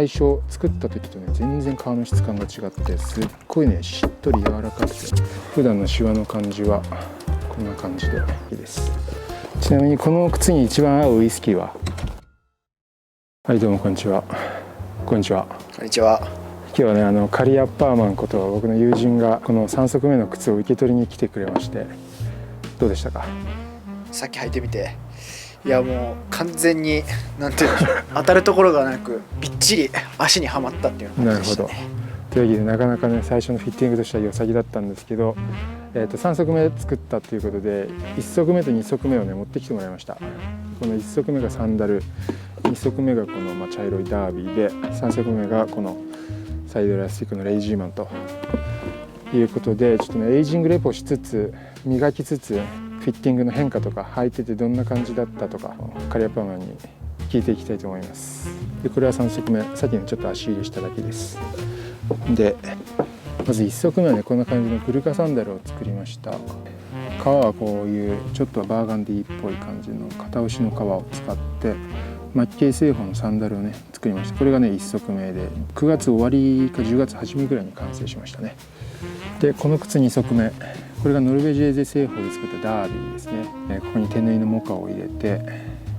最初作った時とね全然革の質感が違ってすっごいねしっとり柔らかくて、普段のシワの感じはこんな感じでいいです。ちなみにこの靴に一番合うウイスキーは、はいどうもこんにちは。こんにちは。こんにちは。今日はねカリアッパーマンこと僕の友人がこの3足目の靴を受け取りに来てくれまして、どうでしたか？さっき履いてみて、いやもう完全になんていうんでしょう当たるところがなくびっちり足にはまったっていう感じでしたね。なるほど。というわけでなかなかね最初のフィッティングとしては良さげだったんですけど、3足目作ったということで1足目と2足目をね持ってきてもらいました。この1足目がサンダル、2足目がこの茶色いダービーで、3足目がこのサイドエラスティックのレイジーマンということで、ちょっとねエイジングレポしつつ磨きつつフィッティングの変化とか履いててどんな感じだったとかカリアッパーマンに聞いていきたいと思います。でこれは3足目、さっきのちょっと足入れしただけです。でまず1足目はねこんな感じのグルカサンダルを作りました。革はこういうちょっとバーガンディーっぽい感じの片押しの革を使ってマッケイ製法のサンダルをね作りました。これがね1足目で9月終わりか10月初めぐらいに完成しましたね。でこの靴2足目、これがノルベジェーゼ製法で作ったダービーですね。ここに手縫いのモカを入れて、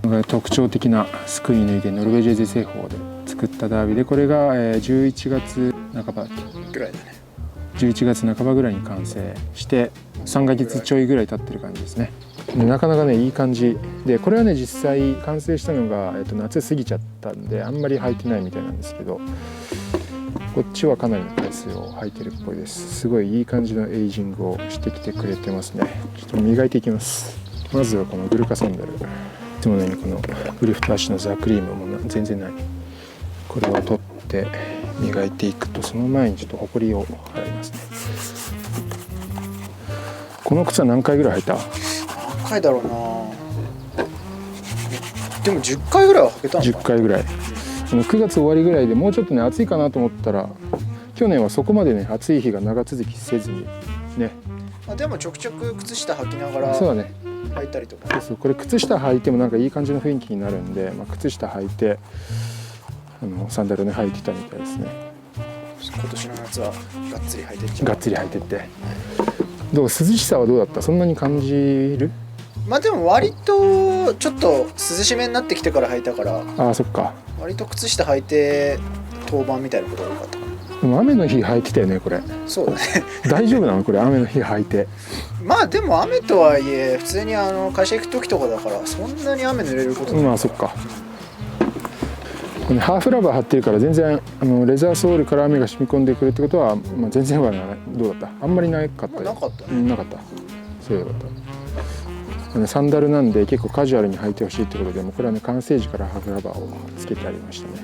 これが特徴的なすくい縫いでノルベジェーゼ製法で作ったダービーで、これが11月半ばぐらいだね。11月半ばぐらいに完成して3ヶ月ちょいぐらい経ってる感じですね。なかなかねいい感じで、これはね実際完成したのが、夏過ぎちゃったんであんまり履いてないみたいなんですけど、こっちはかなりの回数を履いてるっぽいです。すごいいい感じのエイジングをしてきてくれてますね。ちょっと磨いていきます。まずはこのグルカサンダル、いつものようにこのグリフトアッシュのザクリームも全然ない、これを取って磨いていくと、その前にちょっとホコリを払いますね。この靴は何回ぐらい履いた？何回だろうな。でも10回ぐらいは履けたのかな。10回ぐらい。9月終わりぐらいでもうちょっとね暑いかなと思ったら、去年はそこまでね暑い日が長続きせずにね。でもちょくちょく靴下履きながらそうだね履いたりとか。そう、これ靴下履いてもなんかいい感じの雰囲気になるんで、靴下履いてサンダルね履いてたみたいですね。今年の夏はがっつり履いてっちゃう。がっつり履いてって、どう涼しさはどうだった？そんなに感じる？でも割とちょっと涼しめになってきてから履いたから、ああそっか。割と靴下履いて当番みたいなことが多かったかな。でも雨の日履いてたよねこれ。そうだね大丈夫なのこれ、雨の日履いて？でも雨とはいえ普通に会社行く時とかだからそんなに雨濡れることない。まあそっか。これハーフラバー貼ってるから全然レザーソールから雨が染み込んでくるってことは、全然はない。どうだった？あんまりなかったよ。なかったね。なかった。そうよかった。サンダルなんで結構カジュアルに履いてほしいってことで、もうこれはね完成時からハーフラバーをつけてありましたね。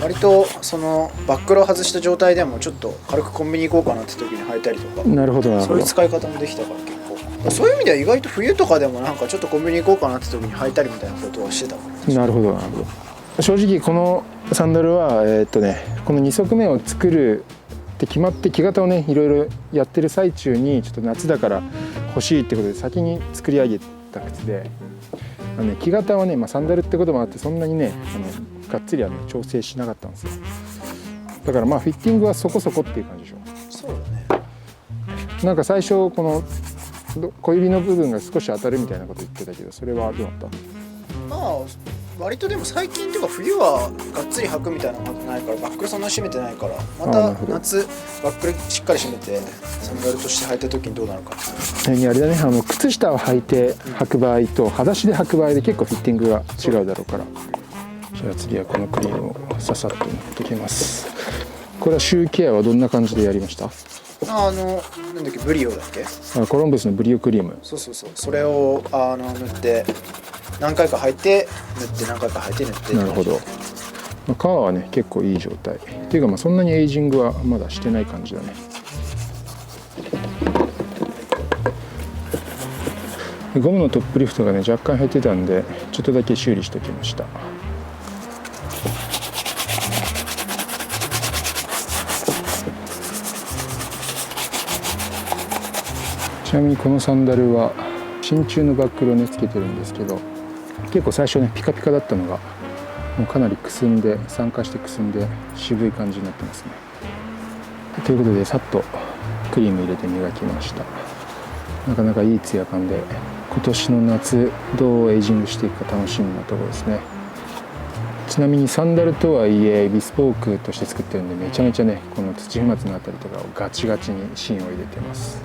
割とそのバックルを外した状態でもちょっと軽くコンビニ行こうかなって時に履いたりとか。なるほどなるほど。そういう使い方もできたから結構、そういう意味では意外と冬とかでもなんかちょっとコンビニ行こうかなって時に履いたりみたいなことはしてたから。なるほどなるほど。正直このサンダルはこの2足目を作るって決まって木型をねいろいろやってる最中にちょっと夏だから欲しいってことで先に作り上げた靴で、木型はね、サンダルってこともあってそんなにねがっつりはね調整しなかったんですよ。だからフィッティングはそこそこっていう感じでしょ。そうだね。なんか最初この小指の部分が少し当たるみたいなこと言ってたけど、それはどうだった？割とでも最近というか冬はがっつり履くみたいなのがないから、バックルそんなに締めてないから、また夏バックルしっかり締めてサンダルとして履いた時にどうなるかってあれだね、靴下を履いて履く場合と裸足で履く場合で結構フィッティングが違うだろうから。じゃあ次はこのクリームをささっと塗っていきます。これはシューケアはどんな感じでやりました？なんだっけ、ブリオだっけ？コロンブスのブリオクリーム。そうそれを塗って何回か履いて塗って何回か履いて塗って。なるほど。革はね結構いい状態っていうか、そんなにエイジングはまだしてない感じだね。ゴムのトップリフトがね若干減ってたんでちょっとだけ修理しておきました。ちなみにこのサンダルは真鍮のバックルをねつけてるんですけど、結構最初ねピカピカだったのがもうかなりくすんで、酸化してくすんで渋い感じになってますね。ということでさっとクリーム入れて磨きました。なかなかいいツヤ感で、今年の夏どうエイジングしていくか楽しみなところですね。ちなみにサンダルとはいえビスポークとして作ってるんで、めちゃめちゃねこの土踏まずのあたりとかをガチガチに芯を入れてます。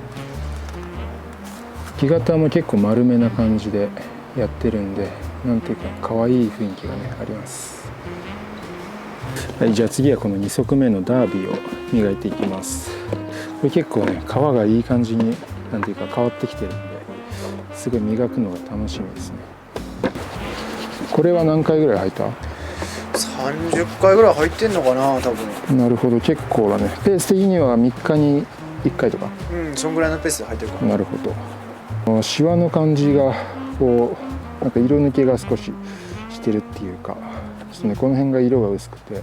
木型も結構丸めな感じでやってるんで、なんていうか可愛い雰囲気がねあります。はい、じゃあ次はこの2足目のダービーを磨いていきます。これ結構ね皮がいい感じになんていうか変わってきてるんで、すごい磨くのが楽しみですね。これは何回ぐらい履いた？30回ぐらい入ってんのかな多分。なるほど、結構だね。ペース的には3日に1回とか。そんぐらいのペースで入ってるかな。なるほど。シワの感じがこうなんか色抜けが少ししてるっていうか、ちょっとねこの辺が色が薄くて、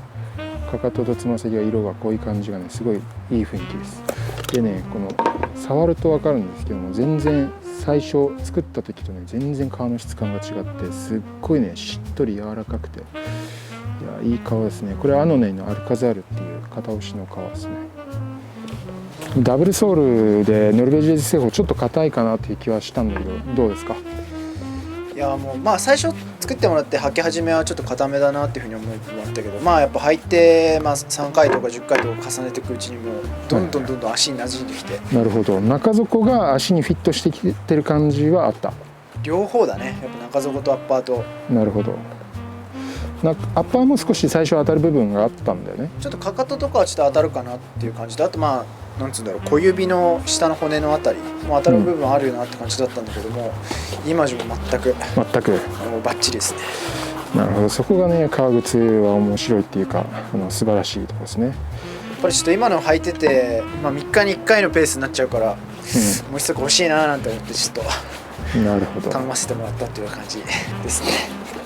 かかととつま先が色がこういう感じがねすごいいい雰囲気です。でね、この触ると分かるんですけども、全然最初作った時とね全然皮の質感が違って、すっごいねしっとり柔らかくて、いやいい皮ですね。これはアノネイのアルカザールっていう片押しの皮ですね。ダブルソールでノルベージェ製法ちょっと硬いかなっていう気はしたんだけど、どうですか？いやもうまあ最初作ってもらって履き始めはちょっと硬めだなっていうふうに思ったけど、まあやっぱ履いて、3回とか10回とか重ねていくうちにもうどんどん足に馴染んできて、なるほど。中底が足にフィットしてきてる感じはあった？両方だね。やっぱ中底とアッパーと。なるほど。アッパーも少し最初当たる部分があったんだよね。ちょっとかかととかはちょっと当たるかなっていう感じで、あとまあなんつうんだろう、小指の下の骨のあたりも当たる部分あるよなって感じだったんだけども、今じゃ全くもうバッチリですね。なるほど、そこがね革靴は面白いっていうか素晴らしいところですね。やっぱりちょっと今の履いてて、3日に1回のペースになっちゃうから、もう一足欲しいななんて思ってちょっとなるほど頼ませてもらったっていう感じですね。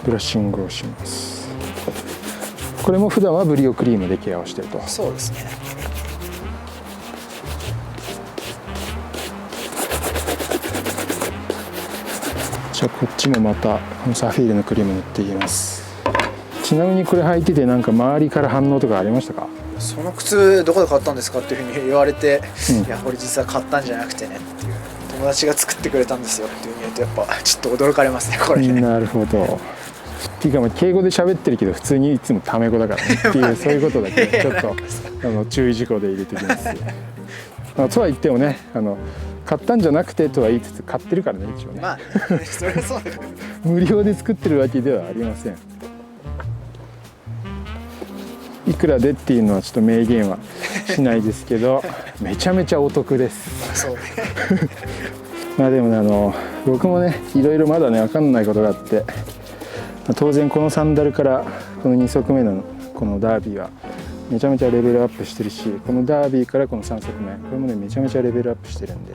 ブラッシングをします。これも普段はブリオクリームでケアをしてると。そうですね。じゃあこっちもまたこのサフィールのクリーム塗っていきます。ちなみにこれ履いててなんか周りから反応とかありましたか？その靴どこで買ったんですかっていうふうに言われて、いやこれ実は買ったんじゃなくてねっていう、友達が作ってくれたんですよっていうふうに言うと、やっぱちょっと驚かれますねこれね。なるほど。っていうかまあ敬語で喋ってるけど普通にいつもタメ語だからねっていう、そういうことだけちょっと注意事項で入れておきます。とは言ってもね、買ったんじゃなくてとは言いつつ買ってるからね一応ね。まあそれはそうだよ。無料で作ってるわけではありません。いくらでっていうのはちょっと明言はしないですけどめちゃめちゃお得です。そうね。まあでもね僕もねいろいろまだね分かんないことがあって、当然このサンダルからこの2足目のこのダービーはめちゃめちゃレベルアップしてるし、このダービーからこの3足目これもねめちゃめちゃレベルアップしてるんで、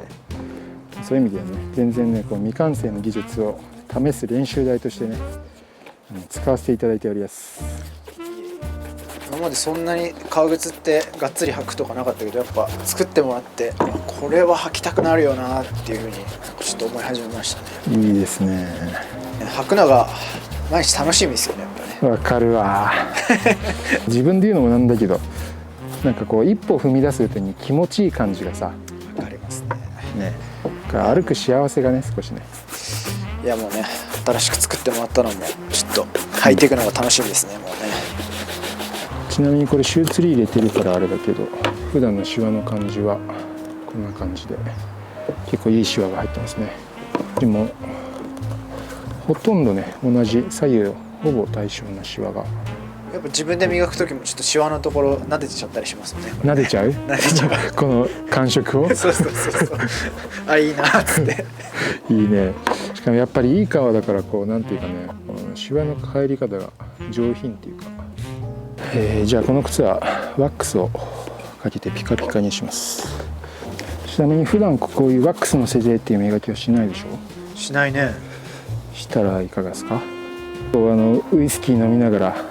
そういう意味ではね全然ねこう未完成の技術を試す練習台としてね使わせていただいております。今までそんなに革靴ってがっつり履くとかなかったけど、やっぱ作ってもらってこれは履きたくなるよなっていうふうにちょっと思い始めましたね。いいですね。履くのが毎日楽しみですよね、やっぱね。わかるわ自分で言うのもなんだけど、なんかこう一歩踏み出すうちに気持ちいい感じがさ、わかりますね、歩く幸せがね少しね。いやもうね、新しく作ってもらったのもちょっと履いていくのが楽しみですね、もうね。ちなみにこれシューツリー入れてるからあれだけど、普段のシワの感じはこんな感じで結構いいシワが入ってますね。でもほとんどね同じ左右ほぼ対称なシワが。やっぱ自分で磨く時もちょっとシワのところ撫でちゃったりしますよね。撫でちゃう？撫でちゃうこの感触をそうあ、いいなっつっていいね。しかもやっぱりいい革だからこうなんていうかね、このシワの入り方が上品っていうか。じゃあこの靴はワックスをかけてピカピカにします。ちなみに普段こういうワックスのせてっていう磨きはしないでしょ？しないね。したらいかがですか？ウイスキー飲みながら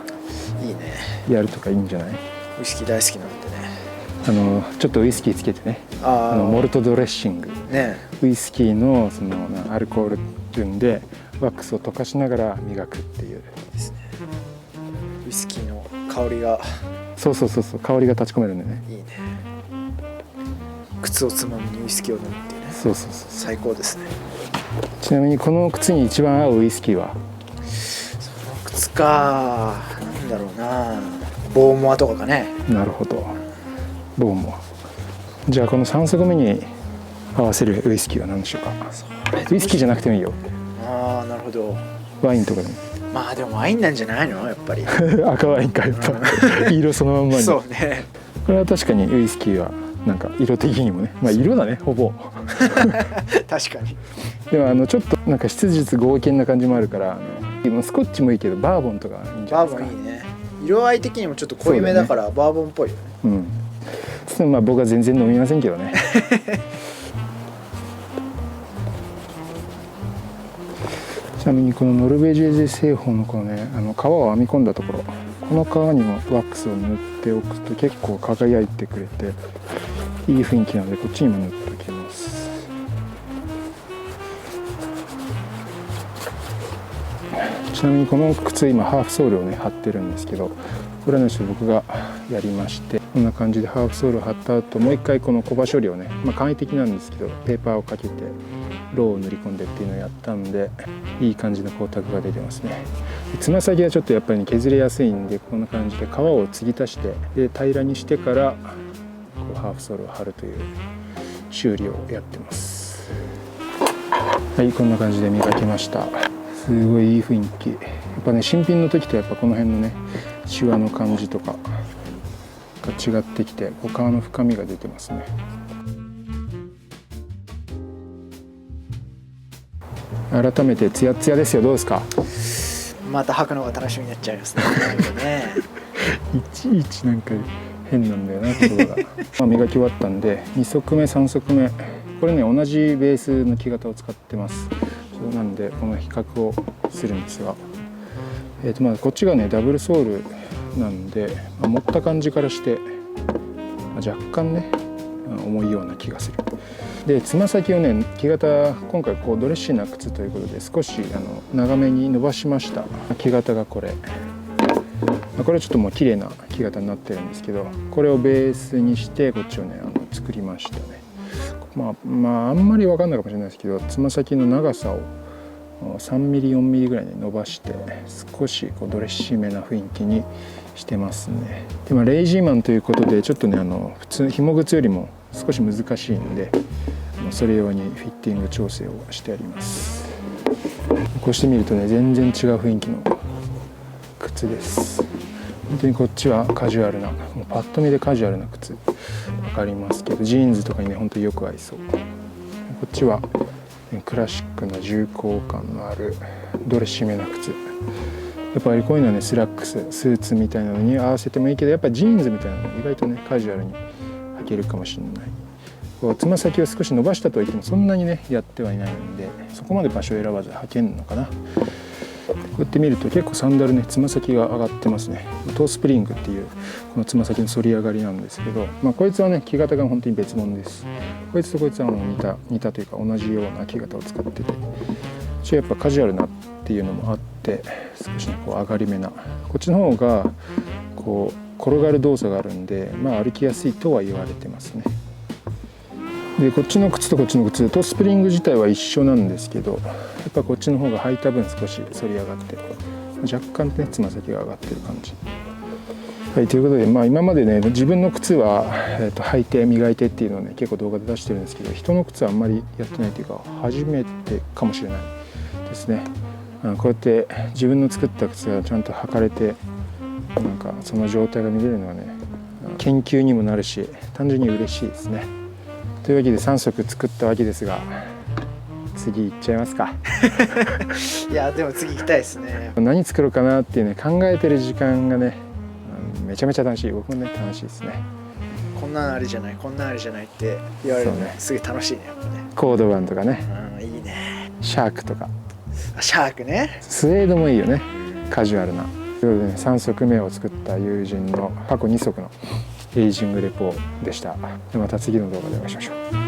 いいね。やるとかいいんじゃない？ウイスキー大好きなんでね。ちょっとウイスキーつけてね、モルトドレッシング、ね、ウイスキーのそのアルコール分でワックスを溶かしながら磨くっていう。ですね。ウイスキーの香りがそうそうそうそう、香りが立ち込めるんでね。いいね。靴をつまみにウイスキーを飲むっていうね。そうそうそう。最高ですね。ちなみにこの靴に一番合うウイスキーは？その靴か、なんだろうな、ボーモアとかかね。なるほど、ボーモア。じゃあこの3足目に合わせるウイスキーは何でしょうか？ウイスキーじゃなくてもいいよ。ああ、なるほど。ワインとかでも。まあでもワインなんじゃないのやっぱり。赤ワインか、やっぱ色そのまんまに。そうね。これは確かにウイスキーはなんか色的にもね、まあ色だね、ほぼ。確かに。でもちょっとなんか質実剛健な感じもあるから、スコッチもいいけどバーボンとかいいんじゃなバーいですか。ボンいいね。色合い的にもちょっと濃いめだからバーボンっぽいよね。うん。そまあ僕は全然飲みませんけどね。ちなみにこのノルベージェ製法のこのね、皮を編み込んだところ、この皮にもワックスを塗っておくと結構輝いてくれていい雰囲気なので、こっちにも塗っておきます。ちなみにこの靴今ハーフソールをね貼ってるんですけど、これはね僕がやりまして、こんな感じでハーフソールを貼った後、もう一回このコバ処理をね、まあ簡易的なんですけどペーパーをかけてローを塗り込んでっていうのをやったんで、いい感じの光沢が出てますね。つま先はちょっとやっぱり、ね、削れやすいんで、こんな感じで皮を継ぎ足してで平らにしてからこうハーフソールを貼るという修理をやってます。はい、こんな感じで磨きました。すごいいい雰囲気。やっぱね、新品の時とやっぱこの辺のねシワの感じとかが違ってきて、皮の深みが出てますね。改めてツヤツヤですよ。どうですか？また履くのが楽しみになっちゃいますね。いちいちなんか変なんだよな、言葉が。まあ磨き終わったんで、2足目3足目、これね同じベースの木型を使ってます。そうなんでこの比較をするんですが、まあこっちがねダブルソールなんで、持った感じからして若干ね重いような気がする。でつま先をね木型、今回こうドレッシーな靴ということで少し長めに伸ばしました。木型がこれはちょっともう綺麗な木型になってるんですけど、これをベースにしてこっちをね作りましたね。まああんまり分かんないかもしれないですけど、つま先の長さを3ミリ4ミリぐらいに伸ばして少しこうドレッシーめな雰囲気にしてますね。で、レイジーマンということでちょっとね普通紐靴よりも少し難しいんで、それ用にフィッティング調整をしてあります。こうしてみるとね全然違う雰囲気の靴です。本当にこっちはカジュアルな、もうパッと見でカジュアルな靴分かりますけど、ジーンズとかにね本当によく合いそう。こっちはクラシックな重厚感のあるドレッシーめな靴。やっぱりこういうのはねスラックススーツみたいなのに合わせてもいいけど、やっぱりジーンズみたいなの意外とねカジュアルに履けるかもしれない。こうつま先を少し伸ばしたといってもそんなにねやってはいないので、そこまで場所を選ばず履けるのかな。こうやって見ると結構サンダルねつま先が上がってますね。トースプリングっていうこのつま先の反り上がりなんですけど、こいつはね木型が本当に別物です。こいつとこいつは似たというか同じような木型を使ってて、やっぱカジュアルなっていうのもあって少しねこう上がり目な、こっちの方がこう転がる動作があるんで、歩きやすいとは言われてますね。でこっちの靴とこっちの靴とスプリング自体は一緒なんですけど、やっぱこっちの方が履いた分少し反り上がって若干ねつま先が上がってる感じ。はい、ということで、今までね自分の靴は、履いて磨いてっていうのをね結構動画で出してるんですけど、人の靴はあんまりやってないというか初めてかもしれないですね。こうやって自分の作った靴がちゃんと履かれてなんかその状態が見れるのはね研究にもなるし単純に嬉しいですね。というわけで3足作ったわけですが、次行っちゃいますか。いやでも次行きたいですね。何作ろうかなっていうね考えてる時間がねめちゃめちゃ楽しい。僕もね楽しいですね。こんなのありじゃないこんなのありじゃないって言われるのねすごい楽しいねやっぱね。コードガンとかね、いいね。シャークとかシャークね。スウェードもいいよね、カジュアルな。ということでね3足目を作った友人の過去2足のエイジングレポでした。でまた次の動画でお会いしましょう。